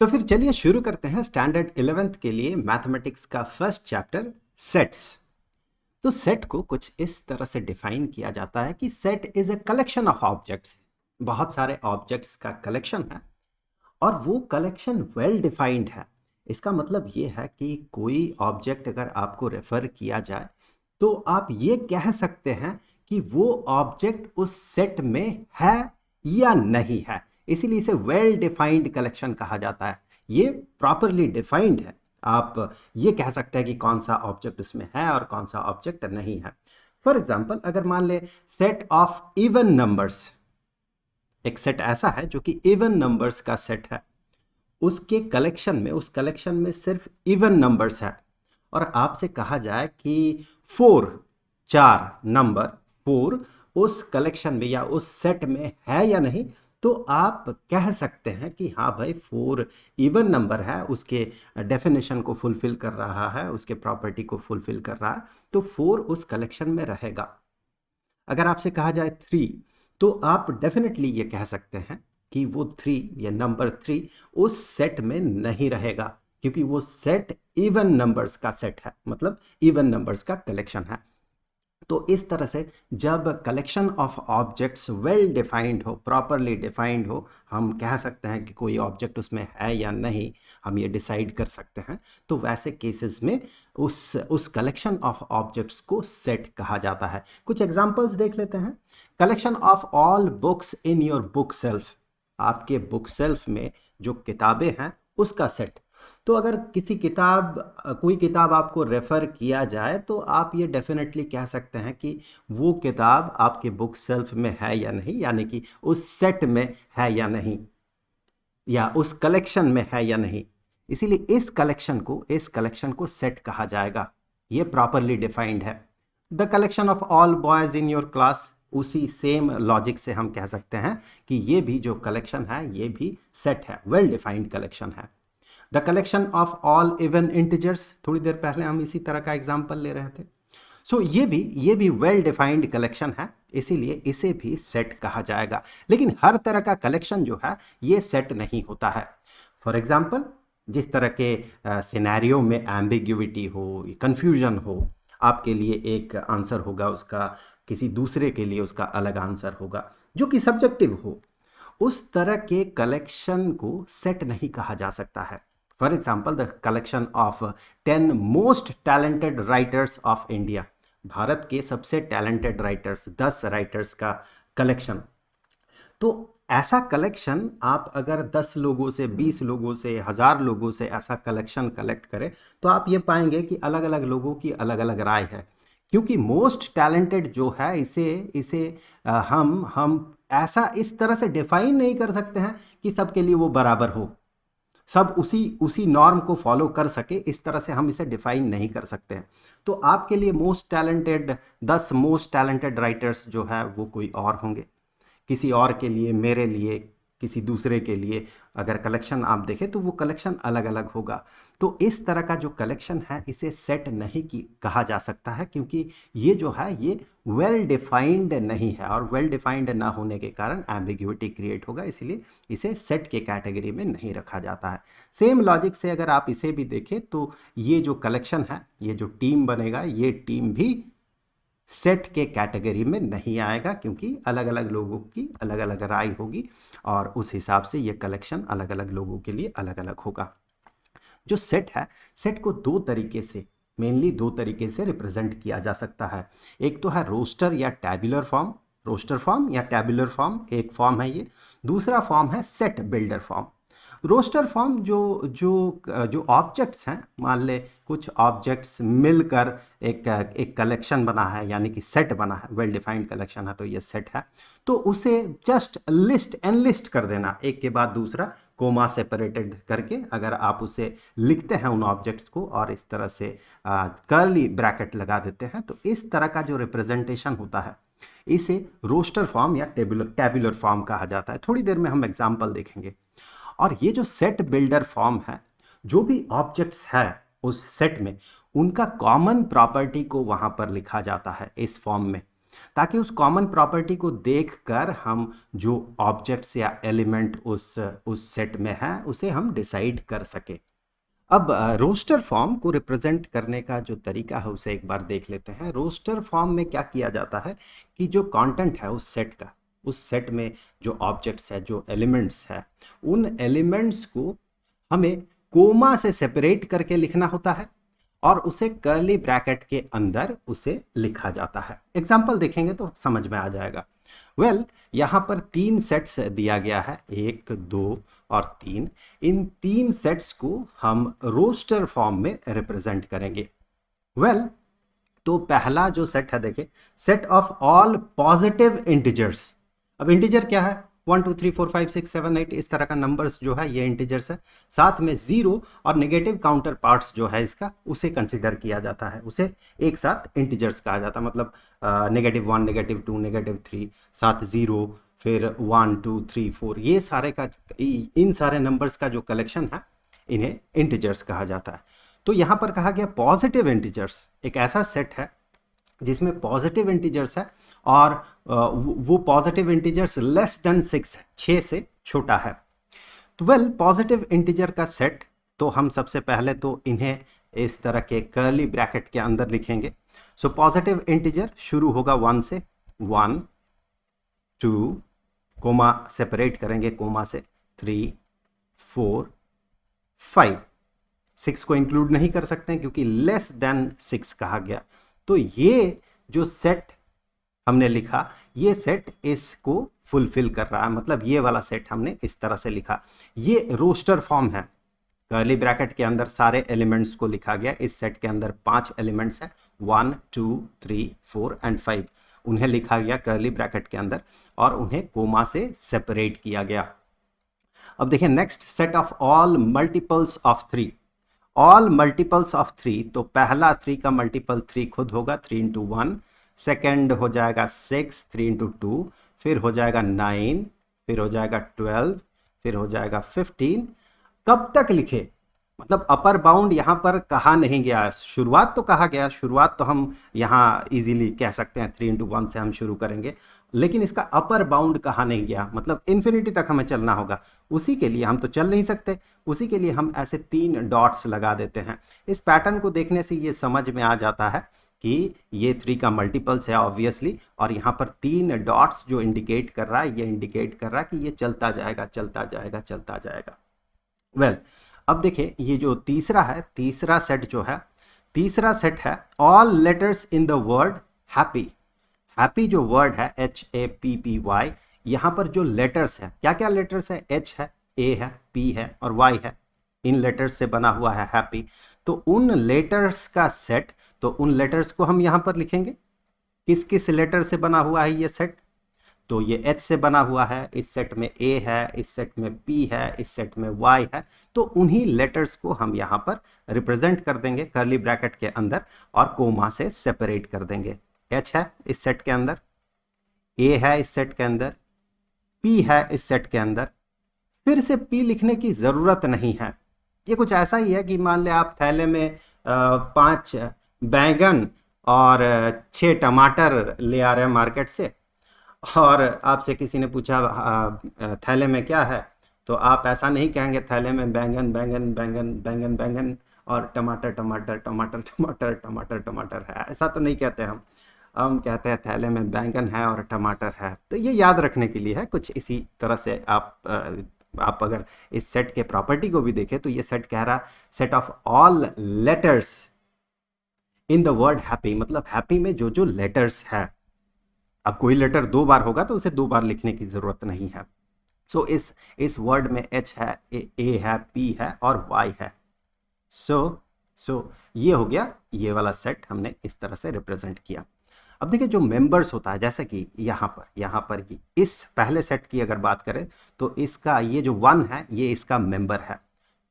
तो फिर चलिए शुरू करते हैं स्टैंडर्ड 11th के लिए मैथमेटिक्स का फर्स्ट चैप्टर सेट्स। तो सेट को कुछ इस तरह से डिफाइन किया जाता है कि set is a collection of objects. बहुत सारे ऑब्जेक्ट्स का कलेक्शन है और वो कलेक्शन वेल डिफाइंड है। इसका मतलब ये है कि कोई ऑब्जेक्ट अगर आपको रेफर किया जाए तो आप ये कह सकते हैं कि वो ऑब्जेक्ट उस सेट में है या नहीं है। इसीलिए इसे वेल डिफाइंड कलेक्शन कहा जाता है। ये प्रॉपरली डिफाइंड है। आप ये कह सकते हैं कि कौन सा ऑब्जेक्ट उसमें है और कौन सा ऑब्जेक्ट नहीं है। फॉर एग्जाम्पल, अगर मान ले सेट ऑफ इवन नंबर्स, एक सेट ऐसा है जो कि इवन नंबर्स का सेट है, उसके कलेक्शन में, उस कलेक्शन में सिर्फ इवन नंबर्स है, और आपसे कहा जाए कि फोर, चार नंबर फोर उस कलेक्शन में या उस सेट में है या नहीं, तो आप कह सकते हैं कि हाँ भाई, फोर इवन नंबर है, उसके डेफिनेशन को फुलफिल कर रहा है, उसके प्रॉपर्टी को फुलफिल कर रहा है, तो फोर उस कलेक्शन में रहेगा। अगर आपसे कहा जाए थ्री, तो आप डेफिनेटली ये कह सकते हैं कि वो थ्री या नंबर थ्री उस सेट में नहीं रहेगा, क्योंकि वो सेट इवन नंबर्स का सेट है, मतलब इवन नंबर्स का कलेक्शन है। तो इस तरह से जब collection of objects well defined हो, प्रॉपरली डिफाइंड हो, हम कह सकते हैं कि कोई ऑब्जेक्ट उसमें है या नहीं, हम ये डिसाइड कर सकते हैं। तो वैसे केसेस में उस कलेक्शन ऑफ ऑब्जेक्ट्स को सेट कहा जाता है। कुछ एग्जांपल्स देख लेते हैं। Collection of all books in your book shelf, आपके बुक सेल्फ में जो किताबें हैं उसका सेट। तो अगर कोई किताब आपको रेफर किया जाए तो आप ये डेफिनेटली कह सकते हैं कि वो किताब आपके बुक सेल्फ में है या नहीं, यानी कि उस सेट में है या नहीं, या उस कलेक्शन में है या नहीं। इसीलिए इस कलेक्शन को सेट कहा जाएगा। ये प्रॉपरली डिफाइंड है। The collection of all boys in your class, उसी सेम लॉजिक से हम कह सकते हैं कि ये भी जो कलेक्शन है ये भी सेट है, वेल डिफाइंड कलेक्शन है। The collection of all even integers, थोड़ी देर पहले हम इसी तरह का एग्जाम्पल ले रहे थे। सो ये भी वेल डिफाइंड कलेक्शन है, इसीलिए इसे भी सेट कहा जाएगा। लेकिन हर तरह का कलेक्शन जो है ये सेट नहीं होता है। फॉर एग्जाम्पल, जिस तरह के सिनेरियो में एम्बिग्युइटी हो, कंफ्यूजन हो, आपके लिए एक आंसर होगा उसका, किसी दूसरे के लिए उसका अलग आंसर होगा, जो कि सब्जेक्टिव हो, उस तरह के कलेक्शन को सेट नहीं कहा जा सकता है। For example, the collection of 10 most talented writers of India, Bharat के सबसे टैलेंटेड राइटर्स, 10 राइटर्स का कलेक्शन। तो ऐसा कलेक्शन आप अगर 10 लोगों से, 20 लोगों से, 1000 लोगों से ऐसा कलेक्शन कलेक्ट करें, तो आप ये पाएंगे कि अलग अलग लोगों की अलग अलग राय है। क्योंकि मोस्ट टैलेंटेड जो है, इसे इसे हम ऐसा इस तरह से डिफाइन नहीं कर सकते हैं कि सबके लिए वो बराबर हो, सब उसी उसी नॉर्म को फॉलो कर सके, इस तरह से हम इसे डिफाइन नहीं कर सकते हैं। तो आपके लिए most talented, 10 most talented writers जो है वो कोई और होंगे, किसी और के लिए, मेरे लिए, किसी दूसरे के लिए अगर कलेक्शन आप देखें तो वो कलेक्शन अलग अलग होगा। तो इस तरह का जो कलेक्शन है इसे सेट नहीं की कहा जा सकता है, क्योंकि ये जो है ये वेल डिफाइंड नहीं है, और वेल डिफाइंड ना होने के कारण एम्बिग्युइटी क्रिएट होगा, इसीलिए इसे सेट के कैटेगरी में नहीं रखा जाता है। सेम लॉजिक से अगर आप इसे भी देखें तो ये जो कलेक्शन है, ये जो टीम बनेगा, ये टीम भी सेट के कैटेगरी में नहीं आएगा, क्योंकि अलग अलग लोगों की अलग अलग राय होगी, और उस हिसाब से ये कलेक्शन अलग अलग लोगों के लिए अलग अलग होगा। जो सेट है, सेट को दो तरीके से, मेनली दो तरीके से रिप्रेजेंट किया जा सकता है। एक तो है रोस्टर या टैबुलर फॉर्म, रोस्टर फॉर्म या टैबुलर फॉर्म एक फॉर्म है ये। दूसरा फॉर्म है set builder form. Roster form जो जो जो ऑब्जेक्ट्स हैं, मान ले कुछ ऑब्जेक्ट्स मिलकर एक एक कलेक्शन बना है, यानी कि सेट बना है, वेल डिफाइंड कलेक्शन है, तो ये सेट है। तो उसे जस्ट लिस्ट, एनलिस्ट कर देना, एक के बाद दूसरा कोमा सेपरेटेड करके अगर आप उसे लिखते हैं उन ऑब्जेक्ट्स को, और इस तरह से कर्ली ब्रैकेट लगा देते हैं, तो इस तरह का जो रिप्रेजेंटेशन होता है इसे रोस्टर फॉर्म या टैबुलर फॉर्म कहा जाता है। थोड़ी देर में हम एग्जाम्पल देखेंगे। और ये जो सेट बिल्डर फॉर्म है, जो भी ऑब्जेक्ट्स है उस सेट में, उनका कॉमन प्रॉपर्टी को वहां पर लिखा जाता है इस फॉर्म में। ताकि उस कॉमन प्रॉपर्टी को देखकर हम जो ऑब्जेक्ट्स या एलिमेंट उस सेट में है उसे हम डिसाइड कर सके। अब रोस्टर फॉर्म को रिप्रेजेंट करने का जो तरीका है उसे एक बार देख लेते हैं। रोस्टर फॉर्म में क्या किया जाता है कि जो कंटेंट है उस सेट का, उस सेट में जो ऑब्जेक्ट्स है, जो एलिमेंट्स है, उन एलिमेंट्स को हमें कोमा से सेपरेट करके लिखना होता है और उसे कर्ली ब्रैकेट के अंदर उसे लिखा जाता है। एग्जाम्पल देखेंगे तो समझ में आ जाएगा। यहाँ पर 3 सेट्स दिया गया है, 1, 2 और 3। इन 3 सेट्स को हम रोस्टर फॉर्म में रिप्रेजेंट करेंगे। तो पहला जो सेट है, देखिए, set of all positive integers. अब इंटीजर क्या है? 1 2 3 4 5 6 7 8 इस तरह का नंबर्स जो है ये इंटीजर्स है। साथ में 0 और नेगेटिव काउंटर पार्ट्स जो है इसका, उसे कंसिडर किया जाता है, उसे एक साथ इंटीजर्स कहा जाता है। मतलब -1, -2, -3, साथ 0, फिर 1 2 3 4, ये सारे का, इन सारे नंबर्स का जो कलेक्शन है इन्हें इंटीजर्स कहा जाता है। तो यहाँ पर कहा गया पॉजिटिव इंटीजर्स, एक ऐसा सेट है जिसमें पॉजिटिव इंटीजर्स है और वो पॉजिटिव इंटीजर्स लेस देन 6 है, 6 से छोटा है। तो पॉजिटिव इंटीजर का सेट, तो हम सबसे पहले तो इन्हें इस तरह के कर्ली ब्रैकेट के अंदर लिखेंगे। सो पॉजिटिव इंटीजर शुरू होगा 1 से, 1 2, कोमा सेपरेट करेंगे कोमा से, 3 4 5। 6 को इंक्लूड नहीं कर सकते हैं क्योंकि लेस देन 6 कहा गया। तो ये जो सेट हमने लिखा, ये सेट इसको फुलफिल कर रहा है। मतलब ये वाला सेट हमने इस तरह से लिखा, ये रोस्टर फॉर्म है। कर्ली ब्रैकेट के अंदर सारे एलिमेंट्स को लिखा गया। इस सेट के अंदर 5 एलिमेंट्स हैं, 1 2 3 4 एंड 5। उन्हें लिखा गया कर्ली ब्रैकेट के अंदर और उन्हें कोमा से सेपरेट किया गया। अब देखिए next, set of all multiples of 3। All multiples of 3, तो पहला 3 का मल्टीपल 3 खुद होगा, 3 × 1। सेकेंड हो जाएगा 6, 3 × 2, फिर हो जाएगा 9, फिर हो जाएगा 12, फिर हो जाएगा 15। कब तक लिखे? मतलब अपर बाउंड यहाँ पर कहा नहीं गया, शुरुआत तो कहा गया, शुरुआत तो हम यहाँ इजीली कह सकते हैं 3 × 1 से हम शुरू करेंगे, लेकिन इसका अपर बाउंड कहा नहीं गया, मतलब इन्फिनिटी तक हमें चलना होगा। उसी के लिए हम तो चल नहीं सकते, उसी के लिए हम ऐसे 3 डॉट्स लगा देते हैं। इस पैटर्न को देखने से ये समझ में आ जाता है कि ये 3 का मल्टीपल्स है ऑब्वियसली, और यहाँ पर 3 डॉट्स जो इंडिकेट कर रहा है, ये इंडिकेट कर रहा है कि ये चलता जाएगा, चलता जाएगा, चलता जाएगा। अब देखिए ये जो तीसरा है, तीसरा सेट जो है, तीसरा सेट है all letters in the word happy. Happy जो वर्ड है, HAPPY, यहाँ पर जो लेटर्स है, क्या क्या लेटर्स है? H है, A है, P है और Y है। इन लेटर्स से बना हुआ है हैप्पी। तो उन लेटर्स का सेट, तो उन लेटर्स को हम यहाँ पर लिखेंगे। किस किस लेटर से बना हुआ है ये सेट? तो ये H से बना हुआ है, इस सेट में A है, इस सेट में P है, इस सेट में Y है। तो उन्हीं लेटर्स को हम यहाँ पर रिप्रेजेंट कर देंगे कर्ली ब्रैकेट के अंदर और कोमा से सेपरेट कर देंगे। H है इस सेट के अंदर, A है इस सेट के अंदर, P है इस सेट के अंदर। फिर से P लिखने की ज़रूरत नहीं है। ये कुछ ऐसा ही है कि मान ले आप थैले में 5 बैंगन और 6 टमाटर ले आ रहे हैं मार्केट से, और आपसे किसी ने पूछा थैले में क्या है, तो आप ऐसा नहीं कहेंगे थैले में बैंगन बैंगन बैंगन बैंगन बैंगन और टमाटर टमाटर टमाटर टमाटर टमाटर टमाटर है, ऐसा तो नहीं कहते हम कहते हैं थैले में बैंगन है और टमाटर है। तो ये याद रखने के लिए है, कुछ इसी तरह से आप अगर इस सेट के प्रॉपर्टी को भी देखें तो ये सेट कह रहा set of all letters in the word happy, मतलब हैप्पी में जो जो लेटर्स है। अब कोई लेटर 2 बार होगा तो उसे 2 बार लिखने की जरूरत नहीं है। सो इस वर्ड में H है, A है, P है और Y है। सो ये हो गया, ये वाला सेट हमने इस तरह से रिप्रेजेंट किया। अब देखिए जो मेंबर्स होता है, जैसे कि यहाँ पर इस पहले सेट की अगर बात करें तो इसका ये जो 1 है ये इसका मेंबर है,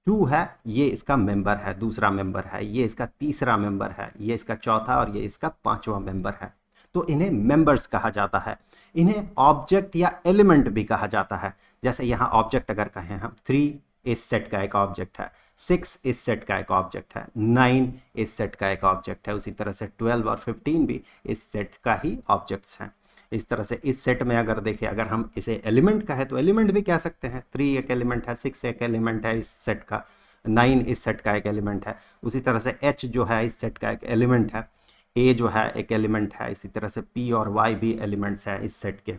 2 है ये इसका मेंबर है, दूसरा मेंबर है, ये इसका तीसरा मेंबर है, ये इसका चौथा और ये इसका 5वां मेंबर है। तो इन्हें मेंबर्स कहा जाता है। इन्हें ऑब्जेक्ट या एलिमेंट भी कहा जाता है। जैसे यहाँ ऑब्जेक्ट अगर कहें हम 3 इस सेट का एक ऑब्जेक्ट है, 6 इस सेट का एक ऑब्जेक्ट है, 9 इस सेट का एक ऑब्जेक्ट है, उसी तरह से 12 और 15 भी इस सेट का ही ऑब्जेक्ट्स हैं। इस तरह से इस सेट में अगर देखें, अगर हम इसे एलिमेंट का है तो एलिमेंट भी कह सकते हैं, 3 एक एलिमेंट है, 6 एक एलिमेंट है इस सेट का, 9 इस सेट का एक एलिमेंट है। उसी तरह से H जो है इस सेट का एक एलिमेंट है, A जो है एक एलिमेंट है, इसी तरह से P और Y भी एलिमेंट्स हैं इस सेट के।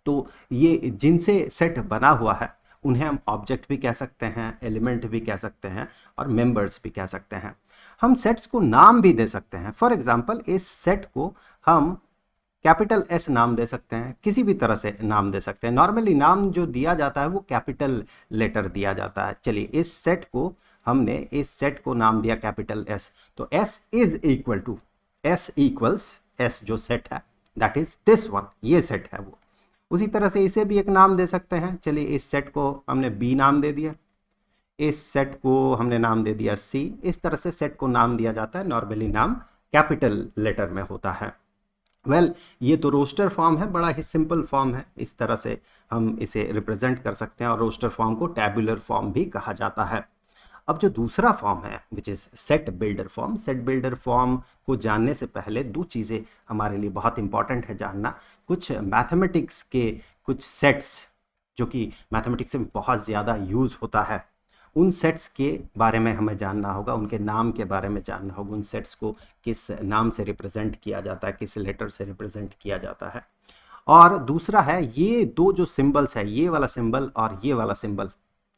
तो ये जिनसे सेट बना हुआ है उन्हें हम ऑब्जेक्ट भी कह सकते हैं, एलिमेंट भी कह सकते हैं और मेंबर्स भी कह सकते हैं। हम सेट्स को नाम भी दे सकते हैं। फॉर एग्जांपल इस सेट को हम कैपिटल एस नाम दे सकते हैं, किसी भी तरह से नाम दे सकते हैं। नॉर्मली नाम जो दिया जाता है वो कैपिटल लेटर दिया जाता है। चलिए इस सेट को हमने इस सेट को नाम दिया कैपिटल एस, तो S is equal to S equals S जो सेट है दैट इज दिस वन, ये सेट है वो। उसी तरह से इसे भी एक नाम दे सकते हैं। चलिए इस सेट को हमने बी नाम दे दिया, इस सेट को हमने नाम दे दिया सी। इस तरह से सेट को नाम दिया जाता है। नॉर्मली नाम कैपिटल लेटर में होता है। ये तो रोस्टर फॉर्म है, बड़ा ही सिंपल फॉर्म है। इस तरह से हम इसे रिप्रेजेंट कर सकते हैं और रोस्टर फॉर्म को टैबुलर फॉर्म भी कहा जाता है। अब जो दूसरा फॉर्म है which is set builder form, set builder form को जानने से पहले दो चीज़ें हमारे लिए बहुत इंपॉर्टेंट है जानना। कुछ मैथमेटिक्स के कुछ सेट्स जो कि मैथमेटिक्स में बहुत ज़्यादा यूज़ होता है, उन सेट्स के बारे में हमें जानना होगा, उनके नाम के बारे में जानना होगा। उन सेट्स को किस नाम से रिप्रेजेंट किया जाता है, किस लेटर से रिप्रेजेंट किया जाता है। और दूसरा है ये दो जो सिंबल्स है, ये वाला सिंबल और ये वाला सिंबल,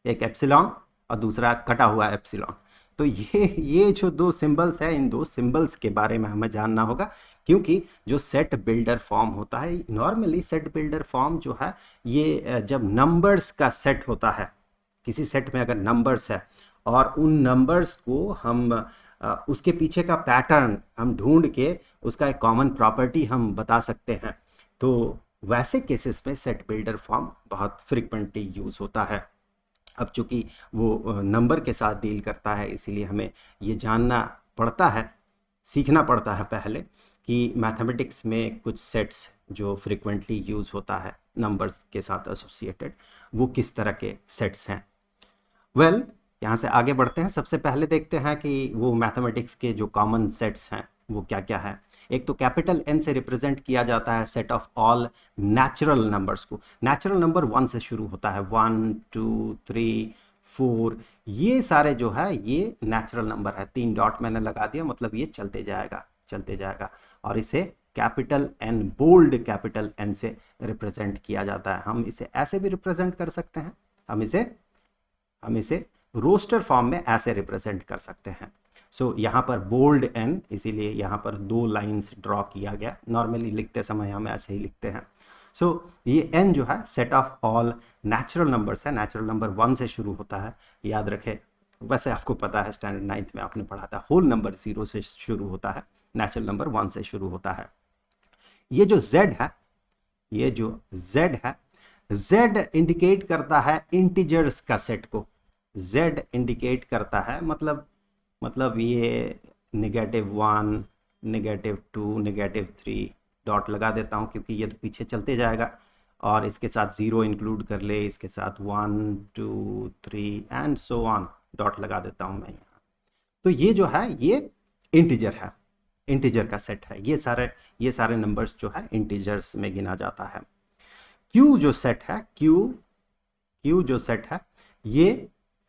एक एप्सिलॉन और दूसरा कटा हुआ एप्सिलॉन। तो ये जो दो सिंबल्स है, इन दो सिंबल्स के बारे में हमें जानना होगा, क्योंकि जो सेट बिल्डर फॉर्म होता है, नॉर्मली सेट बिल्डर फॉर्म जो है ये जब नंबर्स का सेट होता है, किसी सेट में अगर नंबर्स है और उन नंबर्स को हम उसके पीछे का पैटर्न हम ढूंढ के उसका एक कॉमन प्रॉपर्टी हम बता सकते हैं, तो वैसे केसेस में सेट बिल्डर फॉर्म बहुत फ्रिक्वेंटली यूज़ होता है। अब चूंकि वो नंबर के साथ डील करता है, इसीलिए हमें ये जानना पड़ता है, सीखना पड़ता है पहले कि मैथमेटिक्स में कुछ सेट्स जो फ्रिक्वेंटली यूज़ होता है नंबर्स के साथ एसोसिएटेड, वो किस तरह के सेट्स हैं। यहाँ से आगे बढ़ते हैं। सबसे पहले देखते हैं कि वो मैथमेटिक्स के जो कॉमन सेट्स हैं वो क्या क्या है। एक तो कैपिटल एन से रिप्रेजेंट किया जाता है set of all natural numbers को। नेचुरल नंबर 1 से शुरू होता है, 1 2 3 4, ये सारे जो है ये नेचुरल नंबर है। 3 डॉट मैंने लगा दिया, मतलब ये चलते जाएगा चलते जाएगा। और इसे capital N, bold capital N से रिप्रेजेंट किया जाता है। हम इसे ऐसे भी रिप्रेजेंट कर सकते हैं, हम इसे रोस्टर फॉर्म में ऐसे रिप्रेजेंट कर सकते हैं। सो यहाँ पर बोल्ड एन, इसीलिए यहाँ पर 2 लाइंस ड्रॉ किया गया। नॉर्मली लिखते समय हम ऐसे ही लिखते हैं। सो ये एन जो है set of all natural numbers है। नेचुरल नंबर 1 से शुरू होता है, याद रखें। वैसे आपको पता है स्टैंडर्ड 9th में आपने पढ़ा था, होल नंबर 0 से शुरू होता है, नेचुरल नंबर 1 से शुरू होता है। ये जो z है, ये जो z है, z इंडिकेट करता है इंटीजर्स का सेट को। z इंडिकेट करता है मतलब ये -1, -2, -3 डॉट लगा देता हूँ क्योंकि ये तो पीछे चलते जाएगा। और इसके साथ 0 इंक्लूड कर ले, इसके साथ 1 2 3 एंड सो ऑन, डॉट लगा देता हूँ मैं यहाँ। तो ये जो है ये इंटीजर है, इंटीजर का सेट है। ये सारे नंबर्स जो है इंटीजर्स में गिना जाता है। Q जो सेट है, Q जो सेट है, ये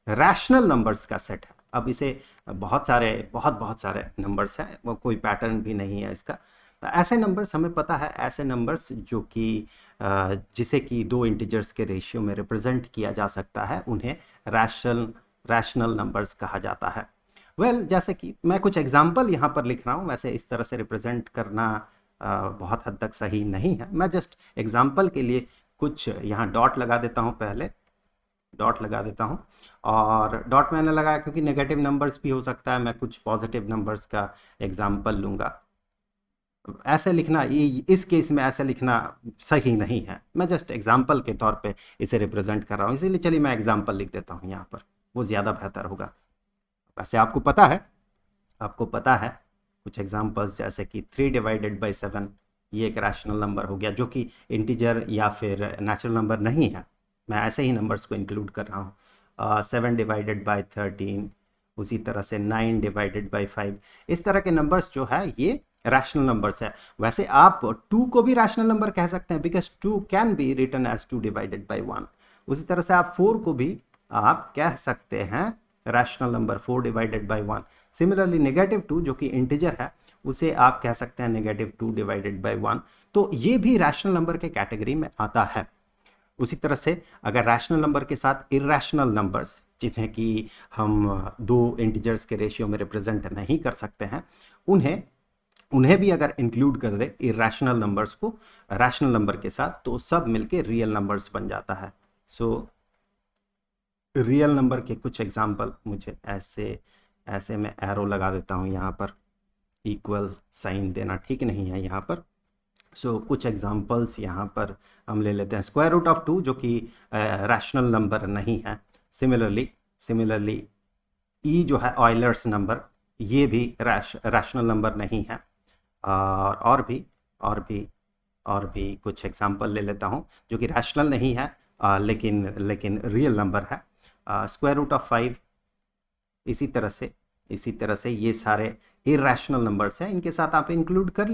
रैशनल नंबर्स का सेट है। अब इसे बहुत सारे नंबर्स हैं, वो कोई पैटर्न भी नहीं है इसका। ऐसे नंबर्स हमें पता है, ऐसे नंबर्स जो कि जिसे कि 2 इंटीजर्स के रेशियो में रिप्रेजेंट किया जा सकता है, उन्हें रैशनल नंबर्स कहा जाता है। जैसे कि मैं कुछ एग्जाम्पल यहाँ पर लिख रहा हूँ, वैसे इस तरह से रिप्रेजेंट करना बहुत हद तक सही नहीं है। मैं जस्ट एग्जाम्पल के लिए कुछ यहाँ डॉट लगा देता हूँ, पहले डॉट लगा देता हूँ। और डॉट मैंने लगाया क्योंकि नेगेटिव नंबर्स भी हो सकता है, मैं कुछ पॉजिटिव नंबर्स का एग्जाम्पल लूँगा। ऐसे लिखना, इस केस में ऐसे लिखना सही नहीं है, मैं जस्ट एग्जाम्पल के तौर पे इसे रिप्रेजेंट कर रहा हूँ, इसीलिए चलिए मैं एग्जाम्पल लिख देता हूँ यहाँ पर, वो ज़्यादा बेहतर होगा। वैसे आपको पता है कुछ एग्जाम्पल्स, जैसे कि 3/7, ये एक रैशनल नंबर हो गया जो कि इंटीजर या फिर नेचुरल नंबर नहीं है, मैं ऐसे ही नंबर्स को इंक्लूड कर रहा हूँ। 7 डिवाइडेड बाय 13, उसी तरह से 9 डिवाइडेड बाय 5। इस तरह के नंबर्स जो है ये रैशनल नंबर्स है। वैसे आप 2 को भी रैशनल नंबर कह सकते हैं, because 2 can be written as 2 divided by 1। उसी तरह से आप 4 को भी आप कह सकते हैं rational number, 4 divided by 1। Similarly -2 जो कि इंटीजर है, उसे आप कह सकते हैं -2 डिवाइडेड बाय 1। तो ये भी रैशनल नंबर के कैटेगरी में आता है। उसी तरह से अगर रैशनल नंबर के साथ इरैशनल नंबर्स, जिन्हें कि हम 2 इंटीजर्स के रेशियो में रिप्रेजेंट नहीं कर सकते हैं, उन्हें भी अगर इंक्लूड कर दे इरैशनल नंबर्स को रैशनल नंबर के साथ, तो सब मिलके रियल नंबर्स बन जाता है। सो रियल नंबर के कुछ एग्जांपल, मुझे ऐसे मैं एरो लगा देता हूँ यहाँ पर, इक्वल साइन देना ठीक नहीं है यहाँ पर। सो कुछ एग्जांपल्स यहाँ पर हम ले लेते हैं। स्क्वायर रूट ऑफ 2 जो कि रैशनल नंबर नहीं है। सिमिलरली ई जो है ऑयलर्स नंबर, ये भी रैशनल नंबर नहीं है। और भी कुछ एग्जांपल ले लेता हूँ जो कि रैशनल नहीं है, लेकिन रियल नंबर है। स्क्वायर रूट ऑफ 5, इसी तरह से ये सारे इरैशनल नंबर्स हैं। इनके साथ आप इंक्लूड कर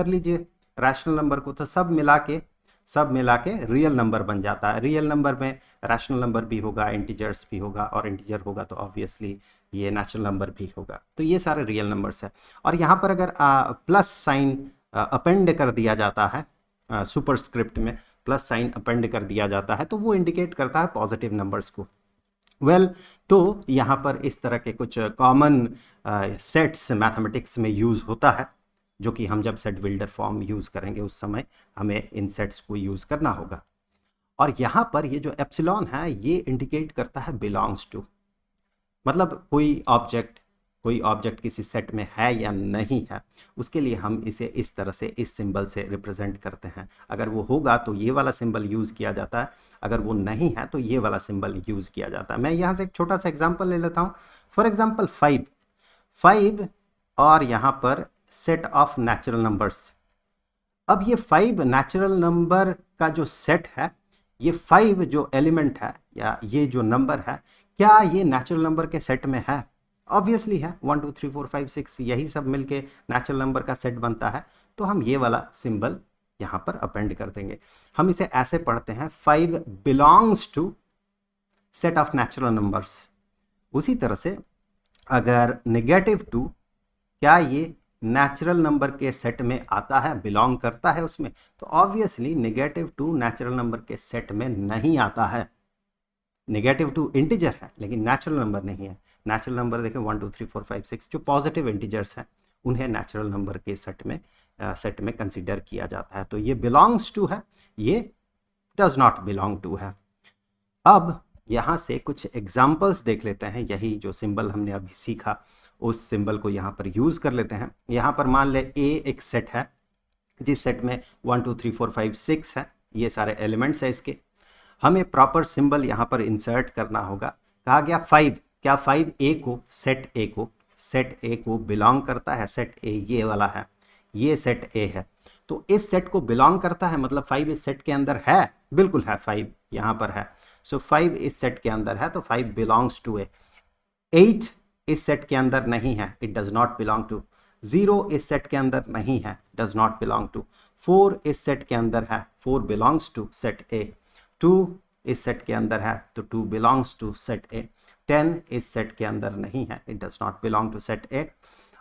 लीजिए रैशनल नंबर को, तो सब मिला के रियल नंबर बन जाता है। रियल नंबर में रैशनल नंबर भी होगा, इंटीजर्स भी होगा, और इंटीजर होगा तो ऑब्वियसली ये नेचुरल नंबर भी होगा। तो ये सारे रियल नंबर्स हैं। और यहाँ पर अगर प्लस साइन अपेंड कर दिया जाता है, सुपरस्क्रिप्ट में प्लस साइन अपेंड कर दिया जाता है, तो वो इंडिकेट करता है पॉजिटिव नंबर्स को। तो यहाँ पर इस तरह के कुछ कॉमन सेट्स मैथमेटिक्स में यूज़ होता है, जो कि हम जब सेट बिल्डर फॉर्म यूज़ करेंगे उस समय हमें इन सेट्स को यूज़ करना होगा। और यहाँ पर ये जो एप्सिलॉन है, ये इंडिकेट करता है बिलोंग्स टू, मतलब कोई ऑब्जेक्ट किसी सेट में है या नहीं है, उसके लिए हम इसे इस तरह से, इस सिंबल से रिप्रेजेंट करते हैं। अगर वो होगा तो ये वाला सिंबल यूज़ किया जाता है, अगर वो नहीं है तो ये वाला सिंबल यूज़ किया जाता है। मैं यहाँ से एक छोटा सा एग्जांपल ले लेता हूँ। फॉर एग्जांपल 5 और यहाँ पर सेट ऑफ नेचुरल नंबर्स। अब ये 5 नेचुरल नंबर का जो सेट है, ये 5 जो एलिमेंट है या ये जो नंबर है, क्या ये नेचुरल नंबर के सेट में है? ऑब्वियसली है। 1 2 3 4 5 6 यही सब मिलके नेचुरल नंबर का सेट बनता है। तो हम ये वाला सिंबल यहाँ पर अपेंड कर देंगे। हम इसे ऐसे पढ़ते हैं, 5 belongs to set of natural numbers. उसी तरह से अगर -2, क्या ये नेचुरल नंबर के सेट में आता है, बिलोंग करता है उसमें? तो ऑब्वियसली -2 नेचुरल नंबर के सेट में नहीं आता है। -2 इंटीजर है लेकिन नेचुरल नंबर नहीं है। नेचुरल नंबर देखें 1 2 3 4 5 6 जो पॉजिटिव इंटीजर्स हैं, उन्हें नेचुरल नंबर के सेट में कंसीडर किया जाता है। तो ये बिलोंग्स टू है, ये डज नॉट बिलोंग टू है। अब यहाँ से कुछ एग्जाम्पल्स देख लेते हैं। यही जो सिंबल हमने अभी सीखा, उस सिंबल को यहाँ पर यूज़ कर लेते हैं। यहाँ पर मान ले A एक सेट है, जिस सेट में 1 2 3 4 5 6 है, ये सारे एलिमेंट्स है इसके। हमें प्रॉपर सिंबल यहाँ पर इंसर्ट करना होगा। कहा गया 5, क्या 5 सेट ए को बिलोंग करता है? सेट ए ये वाला है, ये सेट ए है, तो इस सेट को बिलोंग करता है, मतलब 5 इस सेट के अंदर है। बिल्कुल है, 5 यहाँ पर है। सो 5 इस सेट के अंदर है, तो 5 बिलोंग्स टू ए। 8 इस सेट के अंदर नहीं है, it does not belong to. 0 इस सेट के अंदर नहीं है, डज नॉट बिलोंग टू। 4 इस सेट के अंदर है, 4 बिलोंग्स टू सेट ए। 2 इस सेट के अंदर है, तो 2 बिलोंग्स टू सेट ए। 10 इस सेट के अंदर नहीं है, it does not belong to set A.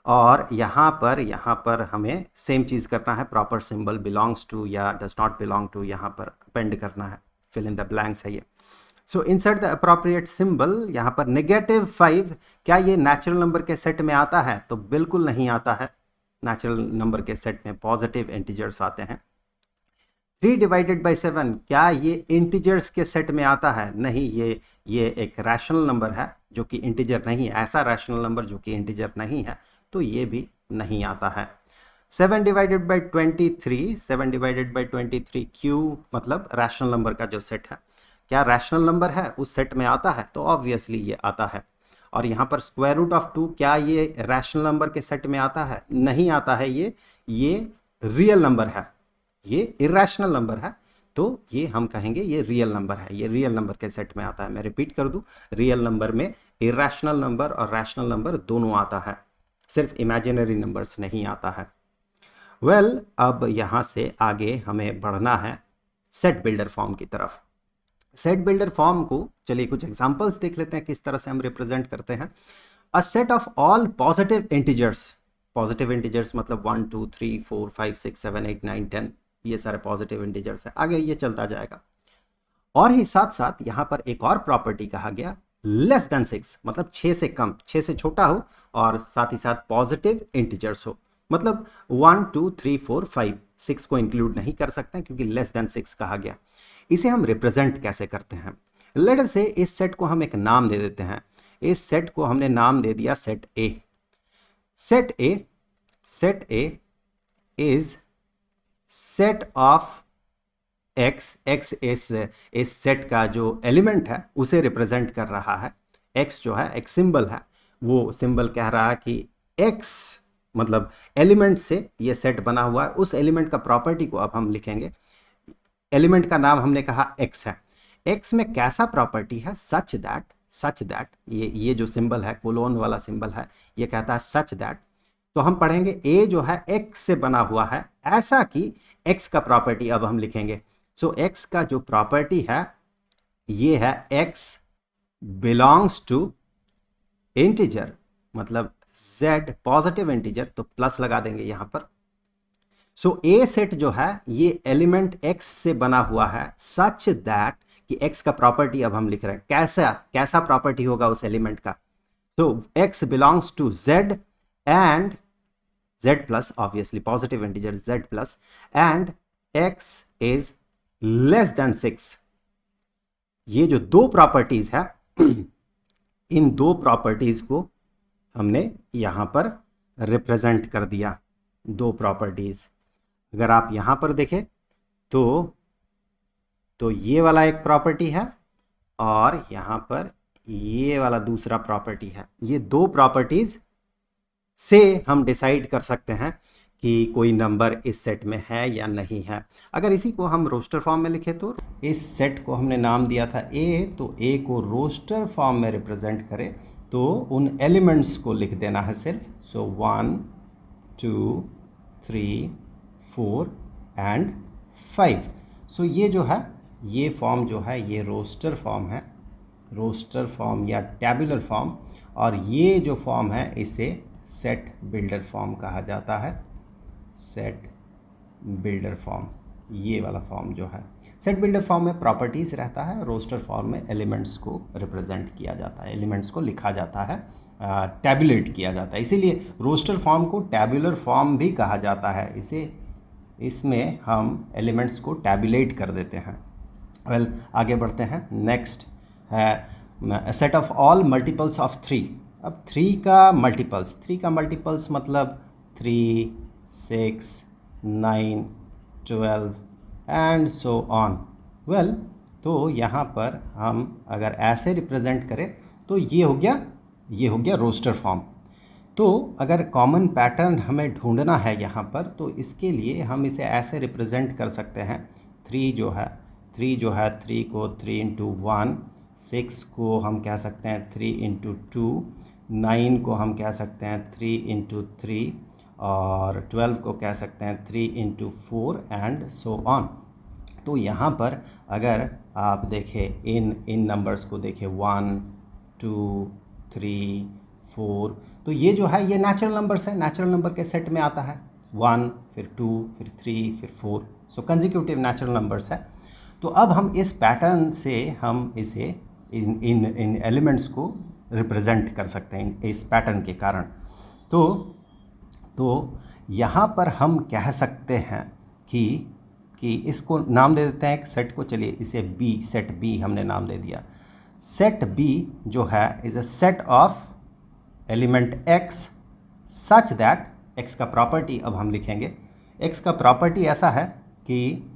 और यहाँ पर हमें सेम चीज़ करना है, प्रॉपर सिंबल बिलोंग्स टू या डज नॉट बिलोंग टू यहाँ पर अपेंड करना है। फिल इन द ब्लैंक्स है ये। सो इंसर्ट द अप्रोप्रिएट सिंबल। यहाँ पर -5, क्या ये नेचुरल नंबर के सेट में आता है? तो बिल्कुल नहीं आता है। नेचुरल नंबर के सेट में पॉजिटिव इंटीजर्स आते हैं। 3 डिवाइडेड बाई 7, क्या ये इंटीजर्स के सेट में आता है? नहीं, ये एक रैशनल नंबर है जो कि इंटीजर नहीं है। ऐसा रैशनल नंबर जो कि इंटीजर नहीं है, तो ये भी नहीं आता है। 7 डिवाइडेड बाई 23, क्यू मतलब रैशनल नंबर का जो सेट है, क्या रैशनल नंबर है उस सेट में आता है? तो ऑब्वियसली ये आता है। और यहाँ पर स्क्वायर रूट ऑफ 2, क्या ये रैशनल नंबर के सेट में आता है? नहीं आता है। ये रियल नंबर है, ये इरैशनल नंबर है, तो ये हम कहेंगे ये रियल नंबर है, ये रियल नंबर के सेट में आता है। मैं रिपीट कर दूं, रियल नंबर में इरेशनल नंबर और रैशनल नंबर दोनों आता है, सिर्फ इमेजिनरी नंबर्स नहीं आता है। वेल, अब यहाँ से आगे हमें बढ़ना है सेट बिल्डर फॉर्म की तरफ। सेट बिल्डर फॉर्म को चलिए कुछ एग्जांपल्स देख लेते हैं किस तरह से हम रिप्रेजेंट करते हैं। A set of all positive integers मतलब 1 2 3 4 5 6 7 8 9 10, ये सारे पॉजिटिव इंटीजर्स है। आगे ये चलता जाएगा। और ही साथ साथ यहाँ पर एक और प्रॉपर्टी कहा गया, लेस देन 6 मतलब 6 से कम, 6 से छोटा हो और साथ ही साथ पॉजिटिव इंटीजर्स हो, मतलब 1 2 3 4 5, 6 को इंक्लूड नहीं कर सकते हैं क्योंकि लेस देन 6 कहा गया। इसे हम रिप्रेजेंट कैसे करते हैं? लेट अस से इस सेट को हम एक नाम दे देते हैं। इस सेट को हमने नाम दे दिया set A. Set A is set of x. X इस सेट का जो एलिमेंट है उसे रिप्रेजेंट कर रहा है। एक्स जो है एक सिंबल है, वो सिंबल कह रहा है कि एक्स मतलब एलिमेंट से ये सेट बना हुआ है। उस एलिमेंट का प्रॉपर्टी को अब हम लिखेंगे। एलिमेंट का नाम हमने कहा एक्स है। एक्स में कैसा प्रॉपर्टी है? सच दैट ये जो सिंबल है, कोलोन वाला सिंबल है, ये कहता है सच दैट। तो हम पढ़ेंगे ए जो है एक्स से बना हुआ है, ऐसा कि एक्स का प्रॉपर्टी अब हम लिखेंगे। सो एक्स का जो प्रॉपर्टी है ये है एक्स बिलोंग्स टू इंटीजर, मतलब z पॉजिटिव इंटीजर, तो प्लस लगा देंगे यहां पर। सो ए सेट जो है ये एलिमेंट x से बना हुआ है सच दैट कि x का प्रॉपर्टी अब हम लिख रहे हैं। कैसा प्रॉपर्टी होगा उस एलिमेंट का? So x belongs to z and z plus, obviously positive integer z plus, and x is less than 6। ये जो दो प्रॉपर्टीज है इन दो प्रॉपर्टीज को हमने यहां पर रिप्रेजेंट कर दिया। दो प्रॉपर्टीज अगर आप यहां पर देखें तो ये वाला एक प्रॉपर्टी है और यहां पर ये वाला दूसरा प्रॉपर्टी है। ये दो प्रॉपर्टीज से हम डिसाइड कर सकते हैं कि कोई नंबर इस सेट में है या नहीं है। अगर इसी को हम रोस्टर फॉर्म में लिखें तो इस सेट को हमने नाम दिया था ए, तो ए को रोस्टर फॉर्म में रिप्रेजेंट करें तो उन एलिमेंट्स को लिख देना है सिर्फ। सो 1 2 3 4 एंड 5। सो ये जो है ये फॉर्म जो है ये रोस्टर फॉर्म है, रोस्टर फॉर्म या टैबुलर फॉर्म। और ये जो फॉर्म है इसे सेट बिल्डर फॉर्म कहा जाता है। सेट बिल्डर फॉर्म, ये वाला फॉर्म जो है सेट बिल्डर फॉर्म में प्रॉपर्टीज रहता है, रोस्टर फॉर्म में एलिमेंट्स को रिप्रेजेंट किया जाता है, एलिमेंट्स को लिखा जाता है, टैबुलेट किया जाता है। इसीलिए रोस्टर फॉर्म को टैबुलर फॉर्म भी कहा जाता है। इसमें हम एलिमेंट्स को टैबुलेट कर देते हैं। वेल, आगे बढ़ते हैं। नेक्स्ट है set of all multiples of 3। अब 3 का मल्टीपल्स मतलब 3 6 9 12 एंड सो ऑन। वेल, तो यहाँ पर हम अगर ऐसे रिप्रेजेंट करें तो ये हो गया रोस्टर फॉर्म। तो अगर कॉमन पैटर्न हमें ढूंढना है यहाँ पर तो इसके लिए हम इसे ऐसे रिप्रेजेंट कर सकते हैं। 3 जो है 3 को 3 इंटू 1, 6 को हम कह सकते हैं 3 इंटू 2, 9 को हम कह सकते हैं 3 इंटू 3 और 12 को कह सकते हैं 3 इंटू 4 एंड सो ऑन। तो यहाँ पर अगर आप देखें इन नंबर्स को देखें 1 2 3 4, तो ये जो है ये नेचुरल नंबर्स है, नेचुरल नंबर के सेट में आता है। 1 फिर 2 फिर 3 फिर 4, सो कंसेक्यूटिव नेचुरल नंबर्स है। तो अब हम इस पैटर्न से हम इसे इन एलिमेंट्स को रिप्रेजेंट कर सकते हैं इस पैटर्न के कारण। तो यहाँ पर हम कह सकते हैं कि इसको नाम दे देते हैं एक सेट को। चलिए इसे बी, सेट बी हमने नाम दे दिया। सेट बी जो है is a set of element x such that, x का प्रॉपर्टी अब हम लिखेंगे। एक्स का प्रॉपर्टी ऐसा है कि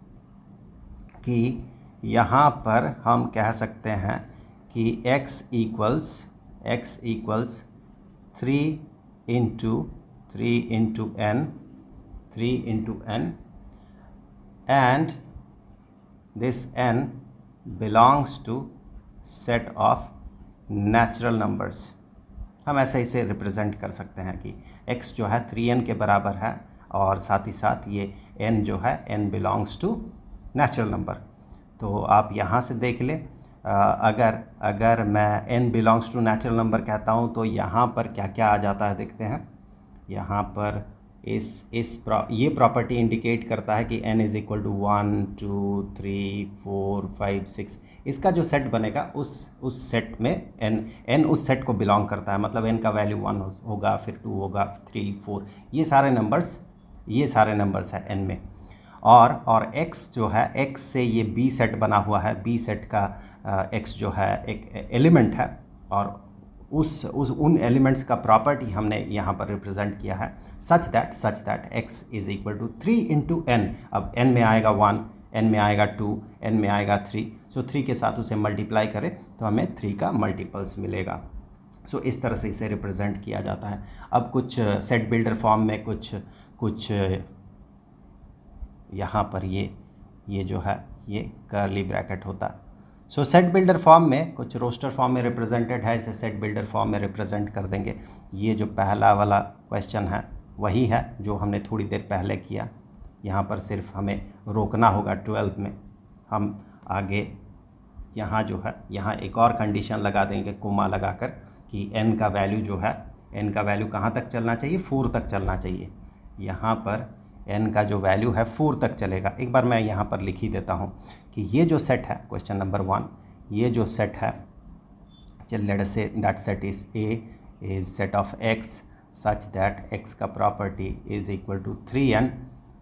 यहाँ पर हम कह सकते हैं कि x equals 3 into n and this n belongs to set of natural numbers. हम ऐसे इसे रिप्रेजेंट कर सकते हैं कि x जो है 3n के बराबर है और साथ ही साथ ये n जो है n belongs to natural number. तो आप यहाँ से देख लें, अगर मैं n belongs to natural number कहता हूँ तो यहाँ पर क्या क्या आ जाता है देखते हैं। यहाँ पर ये प्रॉपर्टी इंडिकेट करता है कि n इज़ इक्वल टू 1 2 3 4 5 6। इसका जो सेट बनेगा उस सेट में n उस सेट को बिलोंग करता है, मतलब n का वैल्यू 1 होगा, फिर 2 होगा, 3 4, ये सारे नंबर्स हैं n में। और x जो है, x से ये b सेट बना हुआ है, b सेट का x जो है एक एलिमेंट है, और उन एलिमेंट्स का प्रॉपर्टी हमने यहाँ पर रिप्रेजेंट किया है such that x is equal to 3 into n। अब n में आएगा 1, n में आएगा 2, n में आएगा 3, सो 3 के साथ उसे मल्टीप्लाई करें तो हमें 3 का मल्टीपल्स मिलेगा। सो इस तरह से इसे रिप्रेजेंट किया जाता है। अब कुछ सेट बिल्डर फॉर्म में कुछ यहाँ पर ये जो है ये कर्ली ब्रैकेट होता है। सो सेट बिल्डर फॉर्म में कुछ रोस्टर फॉर्म में रिप्रेजेंटेड है, इसे सेट बिल्डर फॉर्म में रिप्रेजेंट कर देंगे। ये जो पहला वाला क्वेश्चन है वही है जो हमने थोड़ी देर पहले किया। यहाँ पर सिर्फ हमें रोकना होगा 12 में। हम आगे यहाँ जो है यहाँ एक और कंडीशन लगा देंगे कोमा लगाकर कि n का वैल्यू जो है, n का वैल्यू कहाँ तक चलना चाहिए, 4 तक चलना चाहिए। यहाँ पर n का जो वैल्यू है 4 तक चलेगा। एक बार मैं यहाँ पर लिख ही देता हूँ कि ये जो सेट है क्वेश्चन नंबर 1, ये जो सेट है, चल let us say that set is A is set of x such that x का property is equal to 3n,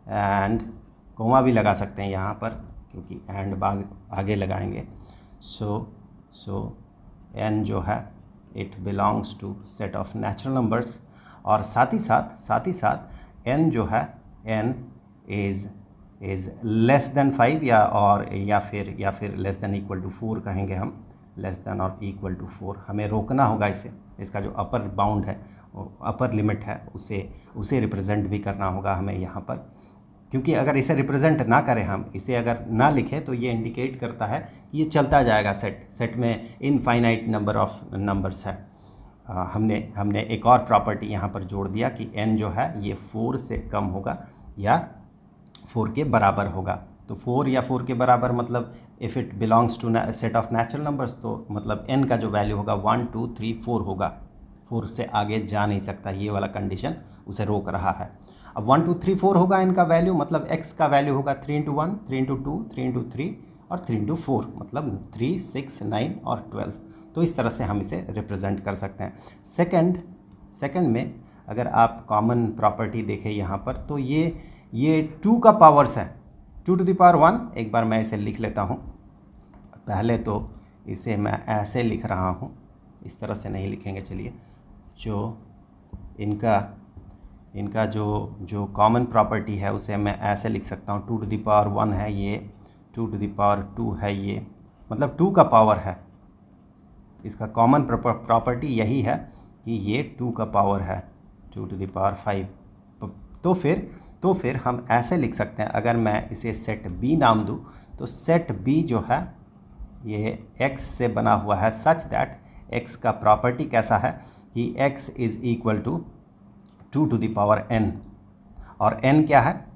and comma भी लगा सकते हैं यहाँ पर क्योंकि एंड आगे लगाएंगे। सो n जो है it belongs to set of natural numbers, और साथ ही साथ n जो है n इज़ लेस देन 5 या फिर लेस देन इक्वल टू 4 कहेंगे हम, लेस देन और इक्वल टू 4। हमें रोकना होगा इसे, इसका जो अपर बाउंड है, अपर लिमिट है, उसे रिप्रेजेंट भी करना होगा हमें यहाँ पर, क्योंकि अगर इसे रिप्रेजेंट ना करें, हम इसे अगर ना लिखें तो ये इंडिकेट करता है कि ये चलता जाएगा, सेट में इनफाइनाइट नंबर ऑफ नंबर्स है। हमने एक और प्रॉपर्टी यहाँ पर जोड़ दिया कि n जो है ये 4 से कम होगा या 4 के बराबर होगा। तो 4 या 4 के बराबर मतलब if it belongs to set of natural numbers, तो मतलब n का जो वैल्यू होगा 1 2 3 4 होगा, 4 से आगे जा नहीं सकता। ये वाला कंडीशन उसे रोक रहा है। अब 1 2 3 4 होगा n का वैल्यू, मतलब x का वैल्यू होगा 3 इंटू 1, 3 इंटू 2, 3 इंटू 3 और 3 इंटू 4, मतलब 3 6 9 और 12। तो इस तरह से हम इसे रिप्रेजेंट कर सकते हैं। सेकंड में अगर आप कॉमन प्रॉपर्टी देखें यहाँ पर, तो ये 2 का पावर्स है, 2 टू द पावर 1। एक बार मैं इसे लिख लेता हूँ। पहले तो इसे मैं ऐसे लिख रहा हूँ, इस तरह से नहीं लिखेंगे। चलिए, जो इनका जो कॉमन प्रॉपर्टी है उसे मैं ऐसे लिख सकता हूँ। 2 टू द पावर 1 है ये, 2 टू द पावर 2 है ये, मतलब 2 का पावर है। इसका कॉमन प्रॉपर्टी यही है कि ये 2 का पावर है, 2 टू द पावर 5। तो फिर हम ऐसे लिख सकते हैं, अगर मैं इसे सेट B नाम दूँ तो सेट B जो है ये x से बना हुआ है सच दैट x का प्रॉपर्टी कैसा है कि x is equal to 2 to the power n, और n क्या है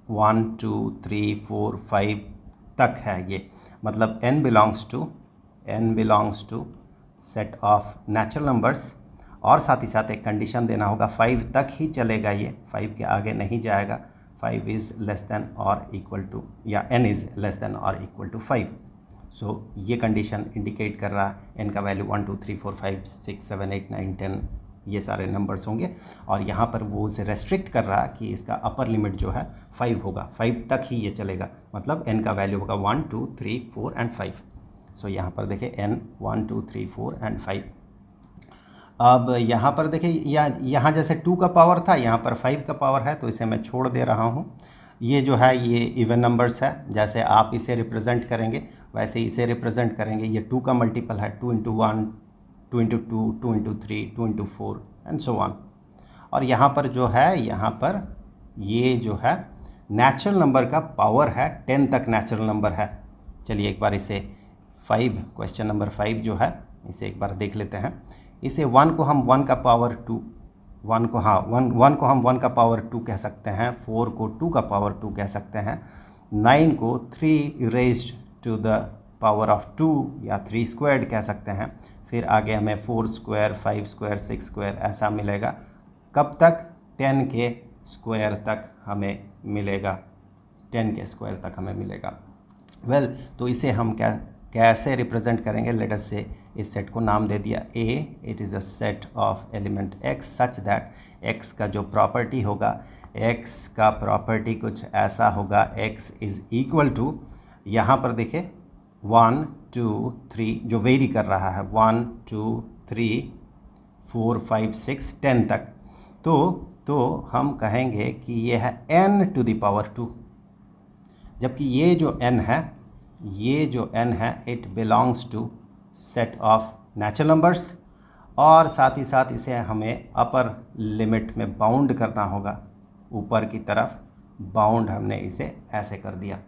1 2 3 4 5 तक है ये, मतलब n belongs to set of natural numbers. और साथ ही साथ एक कंडीशन देना होगा, 5 तक ही चलेगा ये, 5 के आगे नहीं जाएगा। 5 इज़ लेस देन और इक्वल टू, या n इज़ लेस देन और इक्वल टू 5। सो ये कंडीशन इंडिकेट कर रहा है n का वैल्यू 1 2 3 4 5 6 7 8 9 10 ये सारे नंबर्स होंगे, और यहाँ पर वो उसे रेस्ट्रिक्ट कर रहा है कि इसका अपर लिमिट जो है 5 होगा, 5 तक ही ये चलेगा, मतलब n का वैल्यू होगा 1 2 3 4 एंड 5। सो यहाँ पर देखिए n 1 2 3 4 एंड 5। अब यहाँ पर देखिए यहाँ जैसे 2 का पावर था, यहाँ पर 5 का पावर है, तो इसे मैं छोड़ दे रहा हूँ। ये जो है ये इवन नंबर्स है, जैसे आप इसे रिप्रेजेंट करेंगे वैसे इसे रिप्रेजेंट करेंगे। ये 2 का मल्टीपल है, 2 into 1, 2 into 2, 2 into 3, 2 into 4 and so on. और यहाँ पर जो है, यहाँ पर ये जो है नेचुरल नंबर का पावर है 10 तक नेचुरल नंबर है, चलिए एक बार इसे 5 क्वेश्चन नंबर 5 जो है इसे एक बार देख लेते हैं। इसे 1 को हम 1 का पावर 2, 1 को हाँ 1 को हम 1 का पावर 2 कह सकते हैं, 4 को 2 का पावर 2 कह सकते हैं, 9 को 3 raised to the power of 2 या 3 स्क्वायर्ड कह सकते हैं। फिर आगे हमें 4 स्क्वायर, 5 स्क्वायर, 6 स्क्वायर ऐसा मिलेगा। कब तक? 10 के स्क्वायर तक हमें मिलेगा, 10 के स्क्वायर तक हमें मिलेगा। वेल तो इसे हम कैसे रिप्रेजेंट करेंगे? लेट अस से इस सेट को नाम दे दिया A, it is a set of element X such that X का जो प्रॉपर्टी होगा, X का प्रॉपर्टी कुछ ऐसा होगा, X इज़ इक्वल टू, यहाँ पर देखिए 1 2 3 जो वेरी कर रहा है, 1 2 3 4 5 6 10 तक। तो हम कहेंगे कि ये है n टू द पावर 2, जबकि ये जो n है it belongs to set of natural numbers, और साथ ही साथ इसे हमें अपर लिमिट में बाउंड करना होगा, ऊपर की तरफ बाउंड हमने इसे ऐसे कर दिया।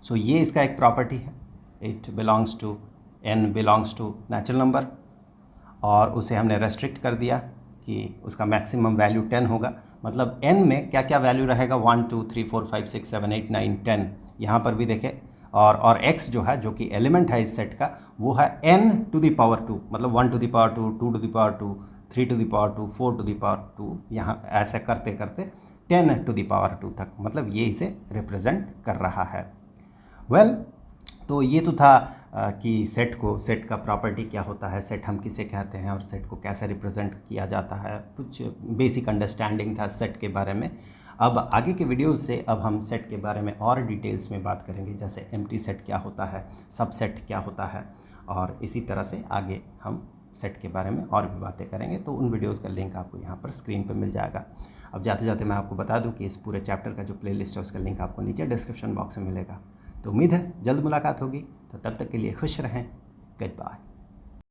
सो ये इसका एक प्रॉपर्टी है, it belongs to n belongs to natural number, और उसे हमने रेस्ट्रिक्ट कर दिया कि उसका मैक्सिमम वैल्यू 10 होगा। मतलब n में क्या क्या वैल्यू रहेगा? 1 2 3 4 5 6 7 8 9 10, यहाँ पर भी देखें। और x जो है, जो कि एलिमेंट है इस सेट का, वो है n टू द पावर 2, मतलब 1 to the power 2, 2 to the power 2, 3 to the power 2, 4 to the power 2, यहाँ ऐसे करते करते 10 टू द पावर 2 तक, मतलब ये इसे रिप्रेजेंट कर रहा है। वेल तो ये तो था कि सेट का प्रॉपर्टी क्या होता है, सेट हम किसे कहते हैं और सेट को कैसे रिप्रेजेंट किया जाता है, कुछ बेसिक अंडरस्टैंडिंग था सेट के बारे में। अब आगे के वीडियोस से अब हम सेट के बारे में और डिटेल्स में बात करेंगे, जैसे एम्प्टी सेट क्या होता है, सबसेट क्या होता है, और इसी तरह से आगे हम सेट के बारे में और भी बातें करेंगे। तो उन वीडियोस का लिंक आपको यहाँ पर स्क्रीन पर मिल जाएगा। अब जाते जाते मैं आपको बता दूँ कि इस पूरे चैप्टर का जो प्लेलिस्ट है उसका लिंक आपको नीचे डिस्क्रिप्शन बॉक्स में मिलेगा। तो उम्मीद है जल्द मुलाकात होगी, तो तब तक के लिए खुश रहें। Good bye.